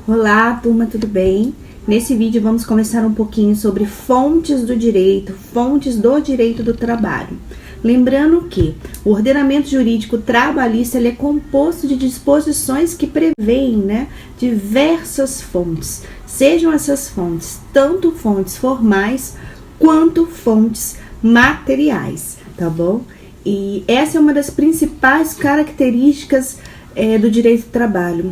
Olá, turma, tudo bem? Nesse vídeo vamos conversar um pouquinho sobre fontes do direito do trabalho. Lembrando que o ordenamento jurídico trabalhista ele é composto de disposições que prevêem, diversas fontes. Sejam essas fontes tanto fontes formais quanto fontes materiais, tá bom? E essa é uma das principais características do direito do trabalho.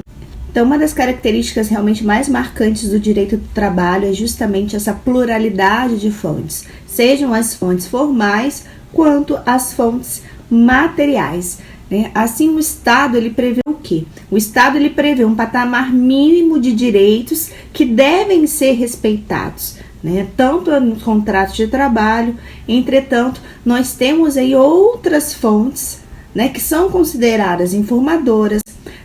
Então, uma das características realmente mais marcantes do direito do trabalho é justamente essa pluralidade de fontes, sejam as fontes formais quanto as fontes materiais. Assim, o Estado ele prevê o quê? O Estado ele prevê um patamar mínimo de direitos que devem ser respeitados, tanto no contrato de trabalho. Entretanto, nós temos aí outras fontes, que são consideradas informadoras,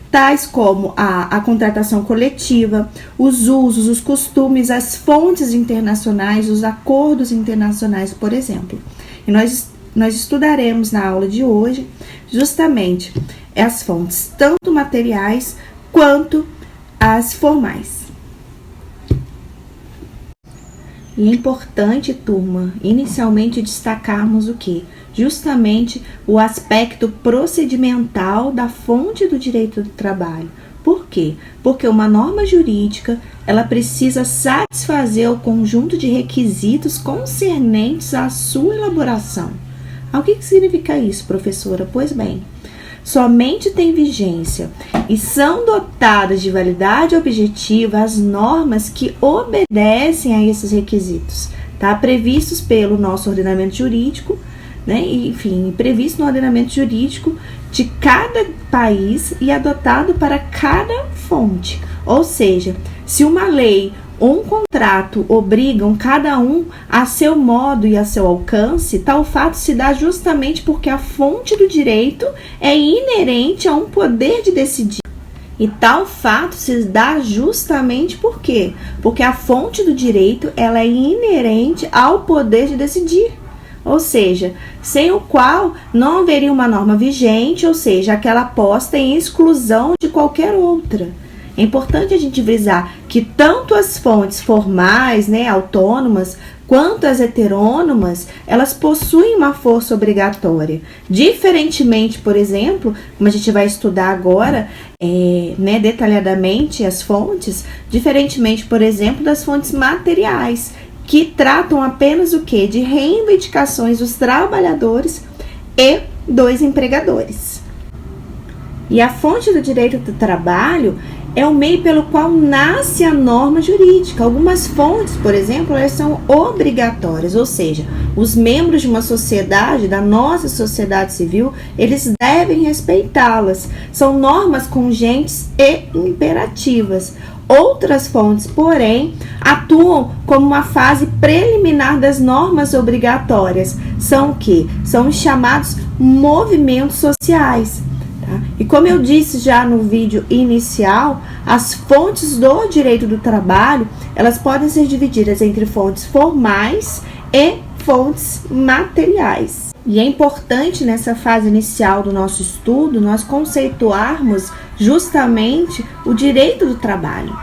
tais como a contratação coletiva, os usos, os costumes, as fontes internacionais, os acordos internacionais, por exemplo. E nós estudaremos na aula de hoje justamente as fontes tanto materiais quanto as formais. E é importante, turma, inicialmente destacarmos o quê? Justamente o aspecto procedimental da fonte do direito do trabalho. Por quê? Porque uma norma jurídica, ela precisa satisfazer o conjunto de requisitos concernentes à sua elaboração. O que significa isso, professora? Pois bem, somente tem vigência e são dotadas de validade objetiva as normas que obedecem a esses requisitos, previstos pelo nosso ordenamento jurídico, enfim, previsto no ordenamento jurídico de cada país e adotado para cada fonte. Ou seja, se uma lei ou um contrato obrigam cada um a seu modo e a seu alcance, tal fato se dá justamente porque a fonte do direito é inerente a um poder de decidir. E tal fato se dá justamente por quê? Porque a fonte do direito ela é inerente ao poder de decidir. Ou seja, sem o qual não haveria uma norma vigente, ou seja, aquela posta em exclusão de qualquer outra. É importante a gente frisar que tanto as fontes formais, autônomas, quanto as heterônomas, elas possuem uma força obrigatória. Diferentemente, por exemplo, como a gente vai estudar agora, detalhadamente as fontes, diferentemente, por exemplo, das fontes materiais, que tratam apenas o quê? De reivindicações dos trabalhadores e dos empregadores. E a fonte do direito do trabalho é o meio pelo qual nasce a norma jurídica. Algumas fontes, por exemplo, elas são obrigatórias, ou seja, os membros de uma sociedade, da nossa sociedade civil, eles devem respeitá-las. São normas congentes e imperativas. Outras fontes, porém, atuam como uma fase preliminar das normas obrigatórias. São o quê? São os chamados movimentos sociais. E como eu disse já no vídeo inicial, as fontes do direito do trabalho, elas podem ser divididas entre fontes formais e fontes materiais. E é importante nessa fase inicial do nosso estudo, nós conceituarmos justamente o direito do trabalho.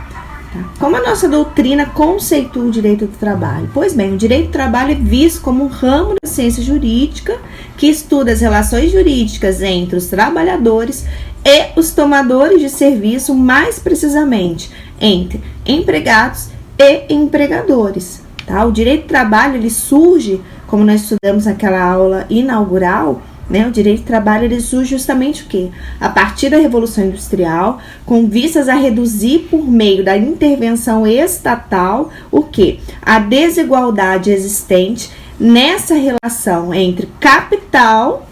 Como a nossa doutrina conceitua o direito do trabalho? Pois bem, o direito do trabalho é visto como um ramo da ciência jurídica que estuda as relações jurídicas entre os trabalhadores e os tomadores de serviço, mais precisamente, entre empregados e empregadores. O direito do trabalho ele surge, como nós estudamos naquela aula inaugural, o direito do trabalho ele surge justamente o quê? A partir da Revolução Industrial, com vistas a reduzir por meio da intervenção estatal o quê? A desigualdade existente nessa relação entre capital,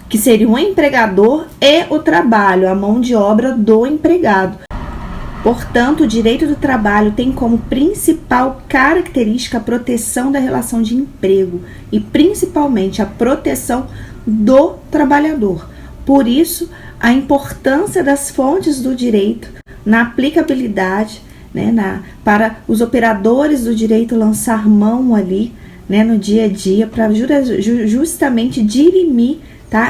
que seria um empregador, e o trabalho, a mão de obra do empregado. Portanto, o direito do trabalho tem como principal característica a proteção da relação de emprego e principalmente a proteção do trabalhador. Por isso, a importância das fontes do direito na aplicabilidade, para os operadores do direito lançar mão ali, no dia a dia, para justamente dirimir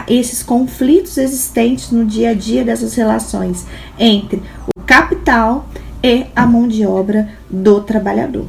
esses conflitos existentes no dia a dia dessas relações entre o capital e a mão de obra do trabalhador.